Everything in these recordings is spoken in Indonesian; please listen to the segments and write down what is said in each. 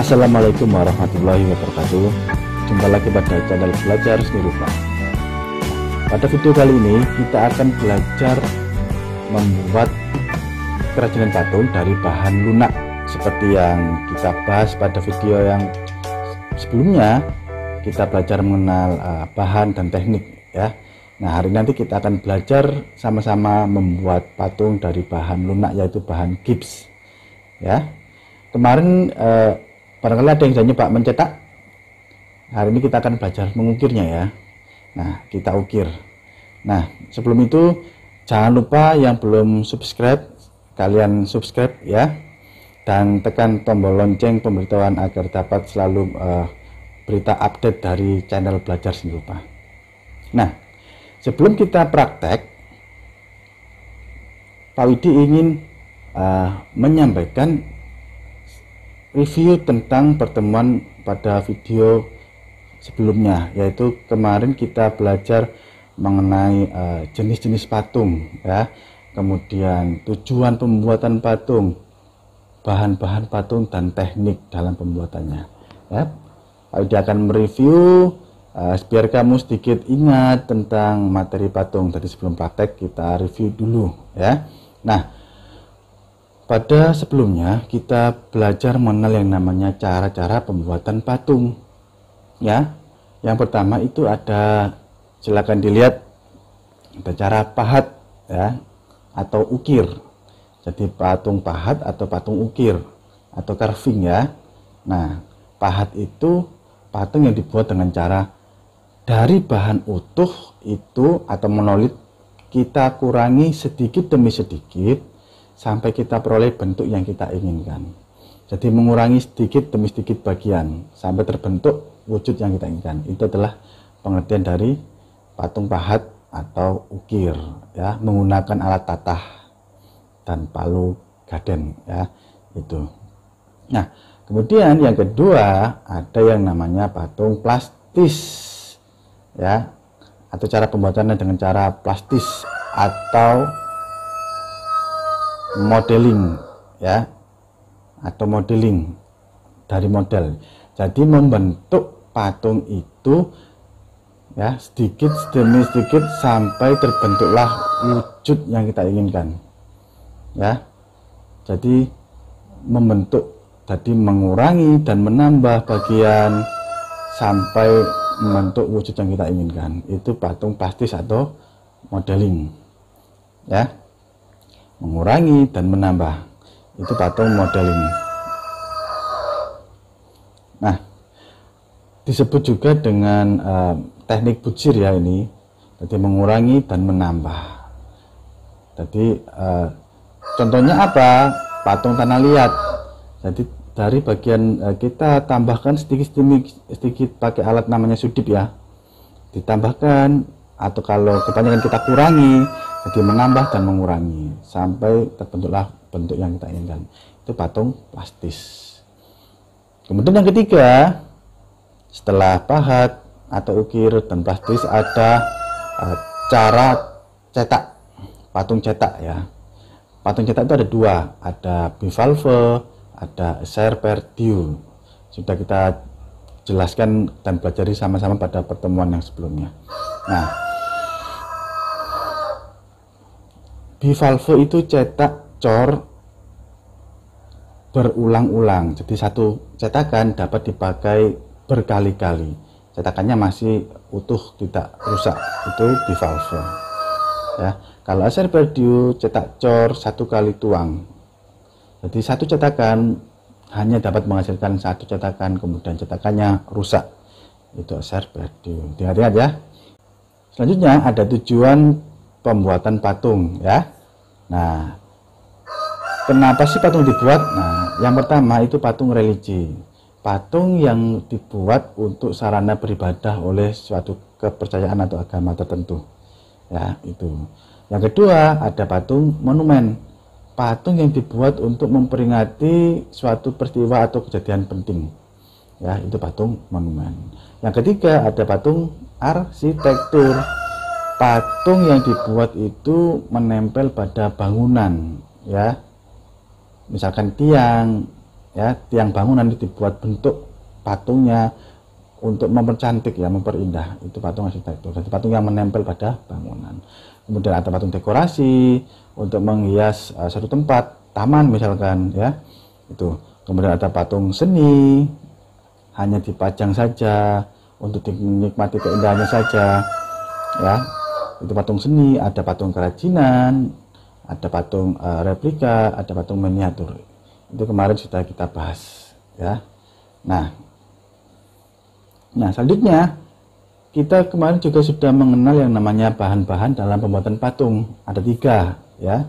Assalamualaikum warahmatullahi wabarakatuh. Jumpa lagi pada channel Belajar Seni Rupa. Pada video kali ini kita akan belajar membuat kerajinan patung dari bahan lunak seperti yang kita bahas pada video yang sebelumnya. Kita belajar mengenal bahan dan teknik ya. Nah, hari nanti kita akan belajar sama-sama membuat patung dari bahan lunak, yaitu bahan gips ya. Kemarin barangkali ada yang sudah nyoba mencetak. Hari ini kita akan belajar mengukirnya ya. Nah, kita ukir. Nah, sebelum itu jangan lupa yang belum subscribe, kalian subscribe ya, dan tekan tombol lonceng pemberitahuan agar dapat selalu berita update dari channel Belajar Seni Rupa. Nah, sebelum kita praktek, Pak Widi ingin menyampaikan review tentang pertemuan pada video sebelumnya, yaitu kemarin kita belajar mengenai jenis-jenis patung ya, kemudian tujuan pembuatan patung, bahan-bahan patung dan teknik dalam pembuatannya ya. Dia akan mereview biar kamu sedikit ingat tentang materi patung. Tadi sebelum praktek kita review dulu ya. Nah, pada sebelumnya kita belajar mengenal yang namanya cara-cara pembuatan patung ya. Yang pertama itu ada, silakan dilihat, ada cara pahat ya, atau ukir. Jadi patung pahat atau patung ukir atau carving ya. Nah, pahat itu patung yang dibuat dengan cara dari bahan utuh itu atau monolit kita kurangi sedikit demi sedikit sampai kita peroleh bentuk yang kita inginkan. Jadi mengurangi sedikit demi sedikit bagian sampai terbentuk wujud yang kita inginkan. Itu adalah pengertian dari patung pahat atau ukir ya, menggunakan alat tatah dan palu gaden ya, itu. Nah, kemudian yang kedua ada yang namanya patung plastis ya, atau cara pembuatannya dengan cara plastis atau modeling ya, atau modeling dari model. Jadi membentuk patung itu ya sedikit demi sedikit sampai terbentuklah wujud yang kita inginkan ya. Jadi membentuk, jadi mengurangi dan menambah bagian sampai membentuk wujud yang kita inginkan. Itu patung plastis atau modeling ya. Mengurangi dan menambah, itu patung modeling. Nah, disebut juga dengan teknik butsir ya ini. Jadi mengurangi dan menambah. Jadi contohnya apa? Patung tanah liat. Jadi dari bagian kita tambahkan sedikit demi sedikit pakai alat namanya sudip ya, ditambahkan, atau kalau kebanyakan kita kurangi, jadi menambah dan mengurangi sampai terbentuklah bentuk yang kita inginkan. Itu patung plastis. Kemudian yang ketiga, setelah pahat atau ukir dan plastis, ada cara cetak, patung cetak ya. Patung cetak itu ada dua, ada bivalve, ada serperdue. Sudah kita jelaskan dan pelajari sama-sama pada pertemuan yang sebelumnya. Nah, bivalve itu cetak cor berulang-ulang. Jadi satu cetakan dapat dipakai berkali-kali. Cetakannya masih utuh, tidak rusak. Itu bivalve. Ya, kalau serperdue cetak cor satu kali tuang. Jadi satu cetakan hanya dapat menghasilkan satu cetakan, kemudian cetakannya rusak. Itu serperdue. Diingat ya. Selanjutnya ada tujuan pembuatan patung ya. Nah, kenapa sih patung dibuat? Nah, yang pertama itu patung religi, patung yang dibuat untuk sarana beribadah oleh suatu kepercayaan atau agama tertentu ya, itu. Yang kedua ada patung monumen, patung yang dibuat untuk memperingati suatu peristiwa atau kejadian penting ya, itu patung monumen. Yang ketiga ada patung arsitektur, patung yang dibuat itu menempel pada bangunan ya, misalkan tiang, ya, tiang bangunan itu dibuat bentuk patungnya untuk mempercantik ya, memperindah itu patung arsitektur. Jadi patung yang menempel pada bangunan. Kemudian ada patung dekorasi untuk menghias suatu tempat, taman misalkan ya. Itu. Kemudian ada patung seni, hanya dipajang saja untuk dinikmati keindahannya saja ya. Itu patung seni, ada patung kerajinan, ada patung replika, ada patung miniatur. Itu kemarin sudah kita bahas ya. Nah selanjutnya kita kemarin juga sudah mengenal yang namanya bahan-bahan dalam pembuatan patung. Ada 3 ya.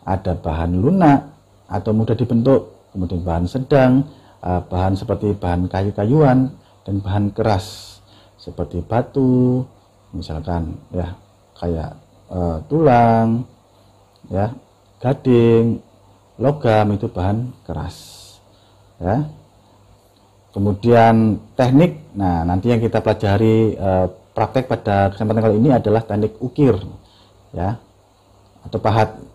Ada bahan lunak atau mudah dibentuk, kemudian bahan sedang, bahan seperti bahan kayu-kayuan, dan bahan keras seperti batu misalkan ya, kayak tulang ya, gading, logam, itu bahan keras ya. Kemudian teknik, nah nanti yang kita pelajari praktek pada kesempatan kali ini adalah teknik ukir ya, atau pahat.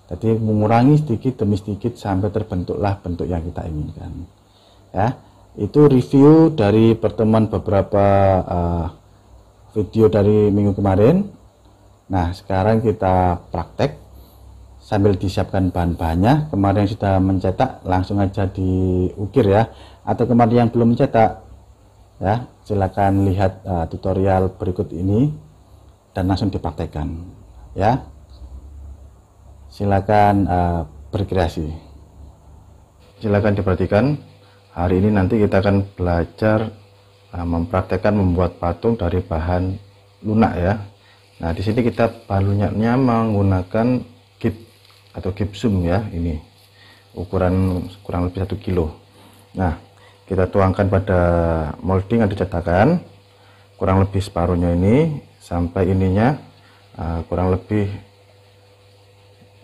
Jadi mengurangi sedikit demi sedikit sampai terbentuklah bentuk yang kita inginkan ya. Itu review dari pertemuan beberapa video dari minggu kemarin. Nah sekarang kita praktek sambil disiapkan bahan-bahannya. Kemarin yang sudah mencetak langsung aja diukir ya, atau kemarin yang belum mencetak ya, silakan lihat tutorial berikut ini dan langsung dipraktekkan ya. Silakan berkreasi, silakan diperhatikan. Hari ini nanti kita akan belajar mempraktekkan membuat patung dari bahan lunak ya. Nah di sini kita bahan lunaknya menggunakan atau gipsum ya, ini ukuran kurang lebih 1 kilo. Nah kita tuangkan pada molding atau cetakan kurang lebih separuhnya ini sampai ininya kurang lebih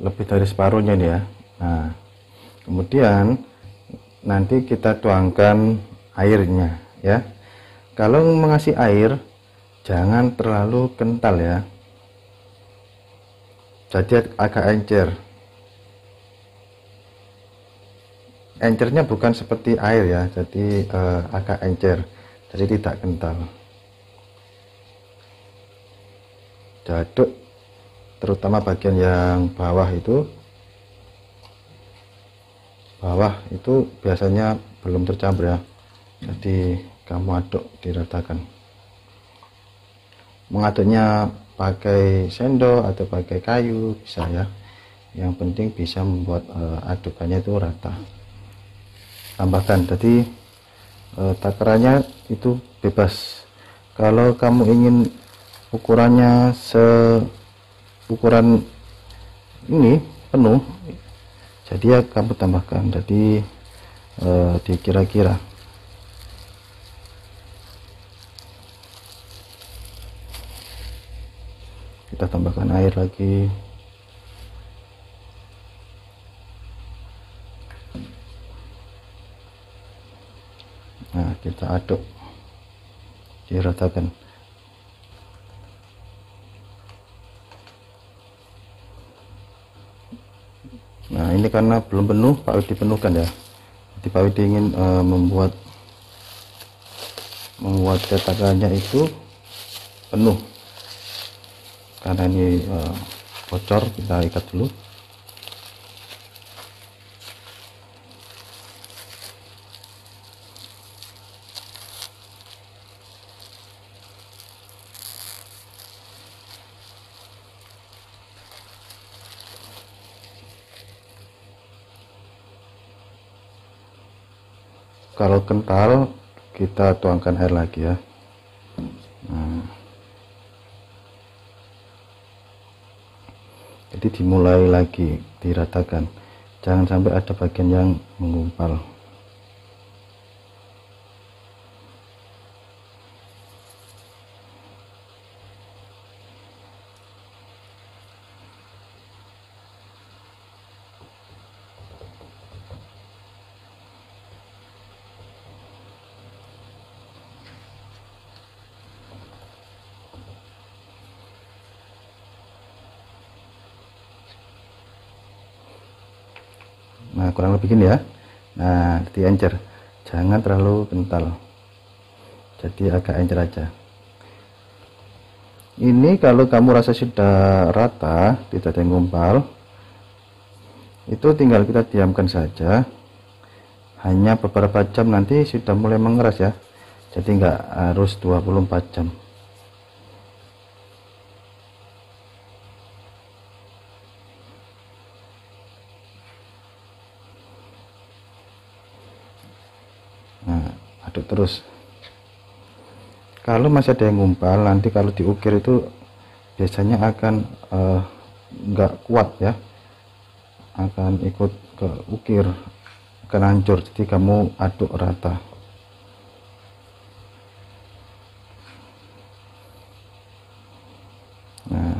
dari separuhnya ini ya. Nah kemudian nanti kita tuangkan airnya ya. Kalau mengasih air jangan terlalu kental ya, jadi agak encer. Encernya bukan seperti air ya, jadi agak encer, jadi tidak kental. Diaduk terutama bagian yang bawah itu biasanya belum tercampur ya, jadi kamu aduk diratakan. Mengaduknya pakai sendok atau pakai kayu bisa ya, yang penting bisa membuat adukannya itu rata. Tambahkan tadi takarannya itu bebas. Kalau kamu ingin ukurannya ukuran ini penuh, jadi ya kamu tambahkan, jadi dikira-kira. Kita tambahkan air lagi. Nah kita aduk diratakan. Nah ini karena belum penuh, Pak Widi penuhkan ya. Jadi Pak Widi ingin membuat cetakannya itu penuh. Karena ini bocor, kita ikat dulu. Kalau kental kita tuangkan air lagi ya. Nah, jadi dimulai lagi diratakan, jangan sampai ada bagian yang menggumpal. Nah kurang lebih gini ya. Nah, diencer, jangan terlalu kental, jadi agak encer aja. Ini kalau kamu rasa sudah rata, tidak ada yang gumpal, itu tinggal kita diamkan saja, hanya beberapa jam nanti sudah mulai mengeras ya, jadi nggak harus 24 jam. Nah, aduk terus. Kalau masih ada yang gumpal, nanti kalau diukir itu biasanya akan nggak kuat ya, akan ikut ke ukir, akan hancur. Jadi kamu aduk rata. Nah,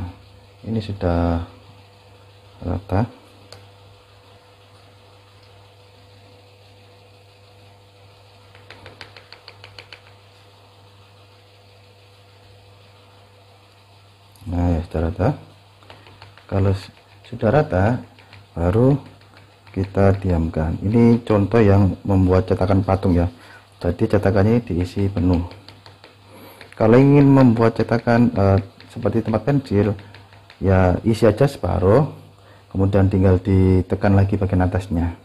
ini sudah rata. Nah, ya sudah rata. Kalau sudah rata, baru kita diamkan. Ini contoh yang membuat cetakan patung ya, jadi cetakannya diisi penuh. Kalau ingin membuat cetakan seperti tempat pensil ya, isi aja separuh, kemudian tinggal ditekan lagi bagian atasnya.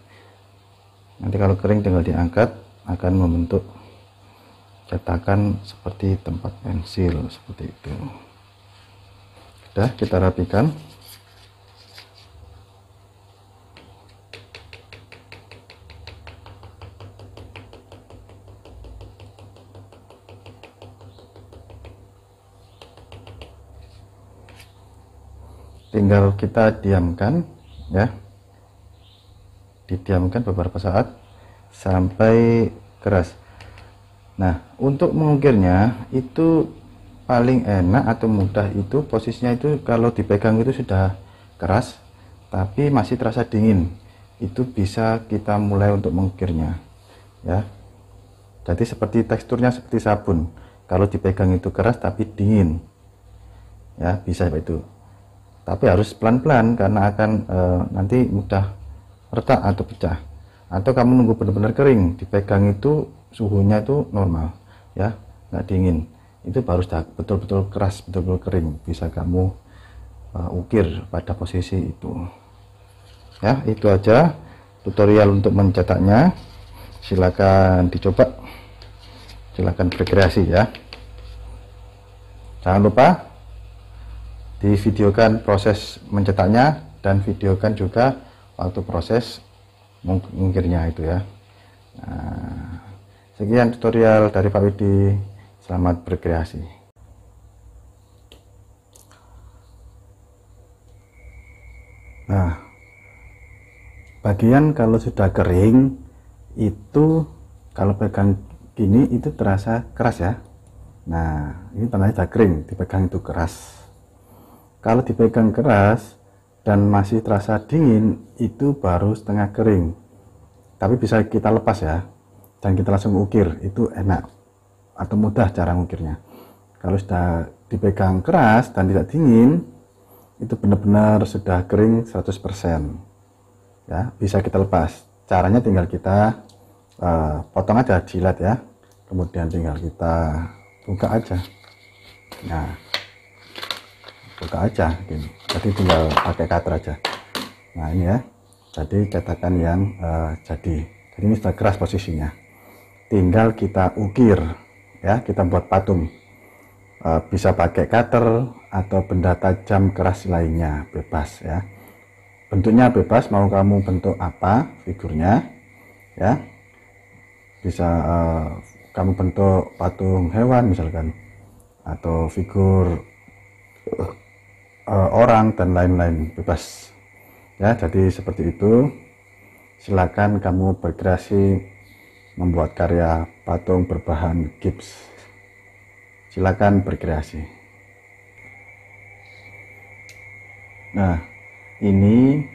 Nanti kalau kering tinggal diangkat, akan membentuk cetakan seperti tempat pensil, seperti itu. Sudah, kita rapikan. Tinggal kita diamkan ya, didiamkan beberapa saat sampai keras. Nah, untuk mengukirnya itu paling enak atau mudah itu posisinya itu kalau dipegang itu sudah keras tapi masih terasa dingin, itu bisa kita mulai untuk mengukirnya ya. Jadi seperti teksturnya seperti sabun, kalau dipegang itu keras tapi dingin ya, bisa seperti itu. Tapi harus pelan-pelan karena akan nanti mudah retak atau pecah. Atau kamu nunggu benar-benar kering, dipegang itu suhunya itu normal ya, nggak dingin, itu baru sudah betul-betul keras, betul-betul kering, bisa kamu ukir pada posisi itu ya. Itu aja tutorial untuk mencetaknya, silakan dicoba, silakan berkreasi ya. Jangan lupa divideokan proses mencetaknya dan videokan juga waktu proses mengukirnya itu ya. Nah, sekian tutorial dari Pak Widi, selamat berkreasi. Nah, bagian kalau sudah kering itu kalau pegang gini itu terasa keras ya. Nah, ini tandanya sudah kering, dipegang itu keras. Kalau dipegang keras dan masih terasa dingin, itu baru setengah kering, tapi bisa kita lepas ya, dan kita langsung ukir, itu enak atau mudah cara ngukirnya. Kalau sudah dipegang keras dan tidak dingin, itu benar-benar sudah kering 100% ya, bisa kita lepas. Caranya tinggal kita potong aja, jilat ya, kemudian tinggal kita buka aja. Nah, buka aja gini, jadi tinggal pakai cutter aja. Nah, ini ya, jadi cetakan yang jadi ini sudah keras posisinya, tinggal kita ukir ya, kita buat patung. Bisa pakai cutter atau benda tajam keras lainnya, bebas ya, bentuknya bebas, mau kamu bentuk apa figurnya ya, bisa kamu bentuk patung hewan misalkan, atau figur orang dan lain-lain, bebas ya. Jadi seperti itu, silakan kamu berkreasi membuat karya patung berbahan gips, silakan berkreasi. Nah, ini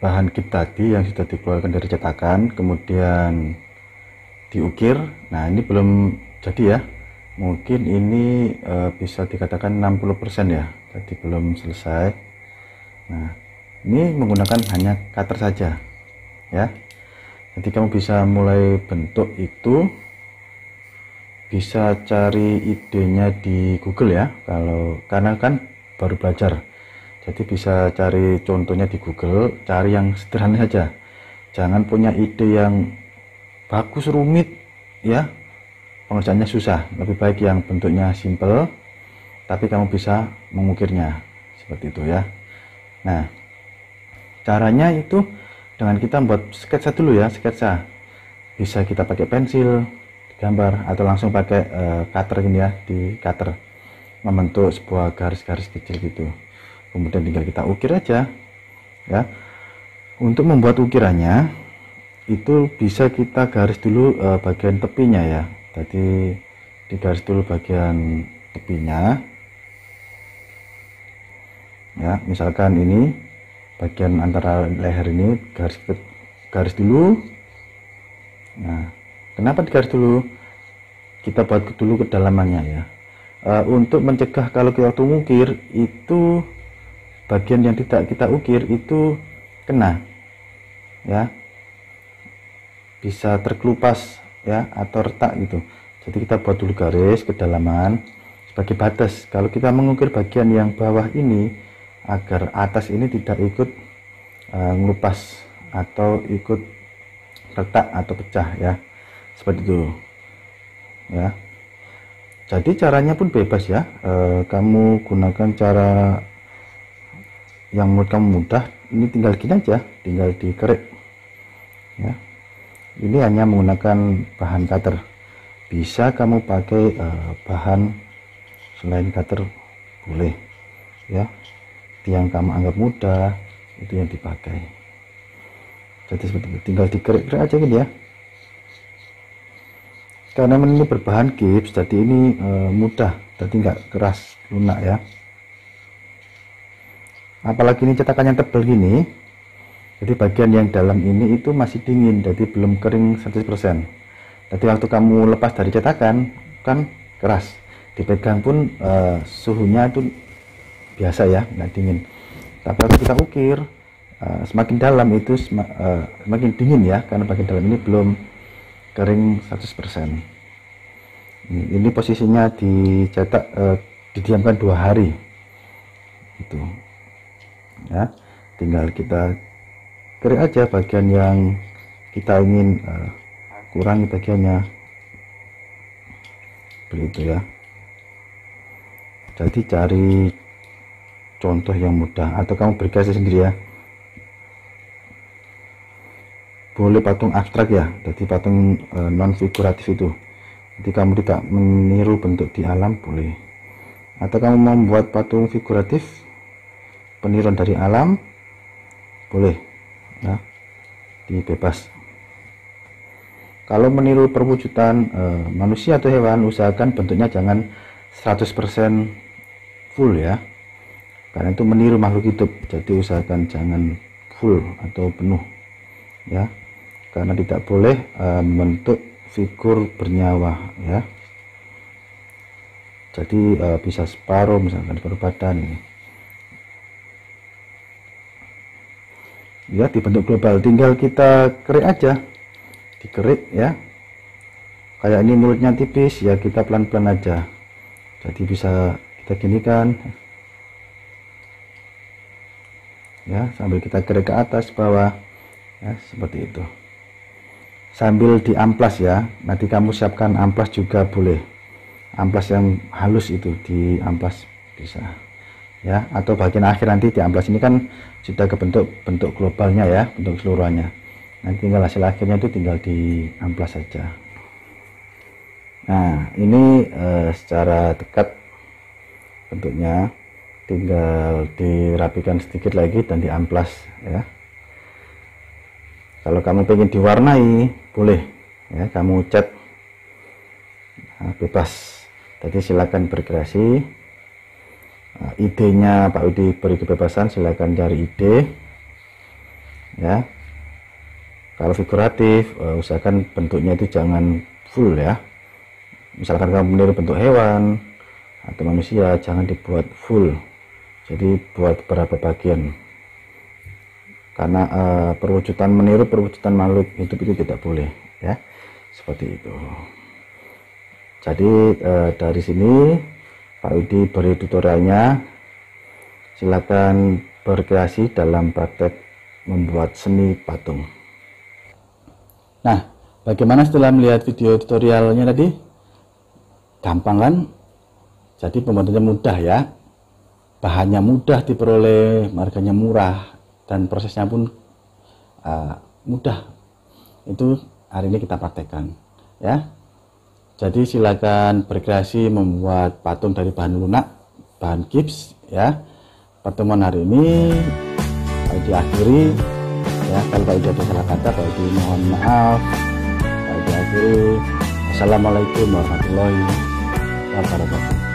bahan gips tadi yang sudah dikeluarkan dari cetakan kemudian diukir. Nah, ini belum jadi ya, mungkin ini bisa dikatakan 60% ya, jadi belum selesai. Nah, ini menggunakan hanya cutter saja ya. Jadi kamu bisa mulai bentuk itu, bisa cari idenya di Google ya, karena kan baru belajar. Jadi bisa cari contohnya di Google, cari yang sederhana saja. Jangan punya ide yang bagus rumit ya, pengerjaannya susah. Lebih baik yang bentuknya simple tapi kamu bisa mengukirnya seperti itu ya. Nah, caranya itu dengan kita buat sketsa dulu ya, sketsa. Bisa kita pakai pensil gambar atau langsung pakai cutter gini ya, di cutter membentuk sebuah garis-garis kecil gitu. Kemudian tinggal kita ukir aja ya. Untuk membuat ukirannya itu bisa kita garis dulu bagian tepinya ya. Jadi digaris dulu bagian tepinya ya, misalkan ini bagian antara leher ini garis dulu. Nah, kenapa digaris dulu? Kita buat dulu kedalamannya ya, untuk mencegah kalau kita waktu mengukir itu bagian yang tidak kita ukir itu kena ya, bisa terkelupas ya atau retak gitu. Jadi kita buat dulu garis kedalaman sebagai batas kalau kita mengukir bagian yang bawah ini, agar atas ini tidak ikut ngelupas atau ikut retak atau pecah ya, seperti itu ya. Jadi caranya pun bebas ya, kamu gunakan cara yang menurut kamu mudah. Ini tinggal gini aja, tinggal dikerik ya. Ini hanya menggunakan bahan cutter, bisa kamu pakai bahan selain cutter boleh ya, yang kamu anggap mudah itu yang dipakai. Jadi seperti itu, tinggal dikerik-kerik aja gini ya. Karena ini berbahan gips, jadi ini mudah, jadi nggak keras lunak ya. Apalagi ini cetakan yang tebal gini, jadi bagian yang dalam ini itu masih dingin, jadi belum kering 100%. Jadi waktu kamu lepas dari cetakan kan keras, dipegang pun suhunya itu biasa ya, nggak dingin. Tapi kalau kita ukir semakin dalam itu semakin dingin ya, karena bagian dalam ini belum kering 100%. Ini posisinya dicetak didiamkan 2 hari itu ya. Tinggal kita kerik aja bagian yang kita ingin kurangi bagiannya, begitu ya. Jadi cari contoh yang mudah atau kamu berkreasi sendiri ya. Boleh patung abstrak ya, jadi patung non figuratif itu. Jadi kamu tidak meniru bentuk di alam boleh, atau kamu mau membuat patung figuratif peniruan dari alam boleh ya, bebas. Kalau meniru perwujudan manusia atau hewan, usahakan bentuknya jangan 100% full ya, karena itu meniru makhluk hidup. Jadi usahakan jangan full atau penuh ya, karena tidak boleh membentuk figur bernyawa ya. Jadi bisa separuh, misalkan separuh badan ini ya, dibentuk global. Tinggal kita kerik aja, dikerik ya. Kayak ini mulutnya tipis ya, kita pelan-pelan aja. Jadi bisa kita ginikan ya, sambil kita kerik ke atas bawah ya, seperti itu. Sambil diamplas ya, nanti kamu siapkan amplas juga boleh, amplas yang halus itu diamplas bisa ya, atau bagian akhir nanti diamplas. Ini kan sudah ke bentuk globalnya ya, bentuk keseluruhannya. Nanti tinggal hasil akhirnya itu tinggal diamplas saja. Nah ini secara dekat bentuknya, tinggal dirapikan sedikit lagi dan diamplas ya. Kalau kamu pengen diwarnai boleh ya, kamu cat bebas. Jadi silakan berkreasi. Idenya Pak Widi beri kebebasan, silakan cari ide ya. Kalau figuratif usahakan bentuknya itu jangan full ya. Misalkan kamu meniru bentuk hewan atau manusia, jangan dibuat full, jadi buat beberapa bagian. karena meniru perwujudan makhluk hidup itu tidak boleh ya, seperti itu. Jadi dari sini Pak Widi beri tutorialnya. Silakan berkreasi dalam praktek membuat seni patung. Nah, bagaimana setelah melihat video tutorialnya tadi? Gampang kan? Jadi pembuatannya mudah ya, bahannya mudah diperoleh, harganya murah, dan prosesnya pun mudah. Itu hari ini kita praktekkan ya. Jadi silakan berkreasi membuat patung dari bahan lunak, bahan gips ya. Pertemuan hari ini diakhiri ya. Kalau Pak Widi ada salah kata, Pak Widi mohon maaf. Pak Widi akhiri. Assalamualaikum warahmatullahi wabarakatuh.